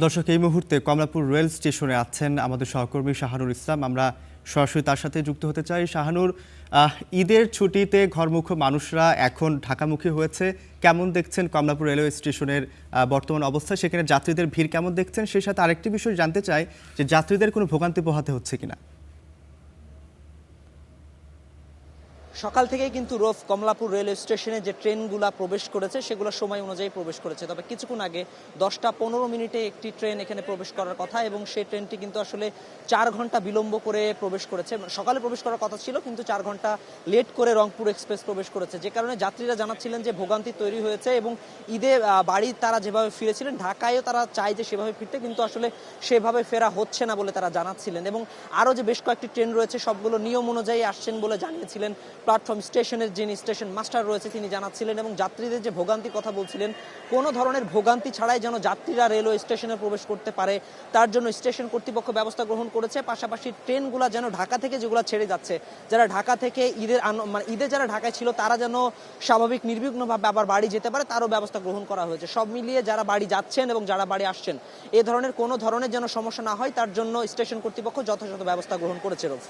দর্শক, এই মুহূর্তে কমলাপুর রেল স্টেশনে আছেন আমাদের সহকর্মী শাহানুর ইসলাম। আমরা সরাসরি তার সাথে যুক্ত হতে চাই। শাহানুর, ঈদের ছুটিতে ঘরমুখো মানুষরা এখন ঢাকামুখী হয়েছে। কেমন দেখছেন কমলাপুর রেলওয়ে স্টেশনের বর্তমান অবস্থা? সেখানে যাত্রীদের ভিড় কেমন দেখছেন? সেই সাথে আরেকটি বিষয় জানতে চাই যে যাত্রীদের কোনো ভোগান্তি পোহাতে হচ্ছে কিনা। সকাল থেকেই কিন্তু রোফ কমলাপুর রেলওয়ে স্টেশনে যে ট্রেনগুলো প্রবেশ করেছে সেগুলো সময় অনুযায়ী প্রবেশ করেছে। তবে কিছুক্ষণ আগে 10টা 15 মিনিটে একটি ট্রেন এখানে প্রবেশ করার কথা, এবং সেই ট্রেনটি কিন্তু আসলে 4 ঘন্টা বিলম্ব করে প্রবেশ করেছে। সকালে প্রবেশ করার কথা ছিল, কিন্তু 4 ঘন্টা লেট করে রংপুর এক্সপ্রেস প্রবেশ করেছে, যে কারণে যাত্রীরা জানাচ্ছিলেন যে ভোগান্তি তৈরি হয়েছে। এবং ঈদে বাড়ি তারা যেভাবে ফিরেছিলেন, ঢাকায়ও তারা চায় যে সেভাবে ফিরতে, কিন্তু আসলে সেভাবে ফেরা হচ্ছে না বলে তারা জানাচ্ছিলেন। এবং আরও যে বেশ কয়েকটি ট্রেন রয়েছে সবগুলো নিয়ম অনুযায়ী আসছেন বলে জানিয়েছিলেন প্ল্যাটফর্ম স্টেশনের যিনি স্টেশন মাস্টার রয়েছে তিনি জানাচ্ছিলেন। এবং যাত্রীদের যে ভোগান্তির কথা বলছিলেন, কোনো ধরনের ভোগান্তি ছাড়াই যেন যাত্রীরা রেলওয়ে স্টেশনে প্রবেশ করতে পারে তার জন্য স্টেশন কর্তৃপক্ষ ব্যবস্থা গ্রহণ করেছে। পাশাপাশি ট্রেনগুলো যেন ঢাকা থেকে যেগুলো ছেড়ে যাচ্ছে, যারা ঢাকা থেকে ঈদে যারা ঢাকায় ছিল তারা যেন স্বাভাবিক নির্বিঘ্নভাবে আবার বাড়ি যেতে পারে তারও ব্যবস্থা গ্রহণ করা হয়েছে। সব মিলিয়ে যারা বাড়ি যাচ্ছেন এবং যারা বাড়ি আসছেন, এ ধরনের কোনো ধরনের যেন সমস্যা না হয় তার জন্য স্টেশন কর্তৃপক্ষ যথাযথ ব্যবস্থা গ্রহণ করেছে। রোফ।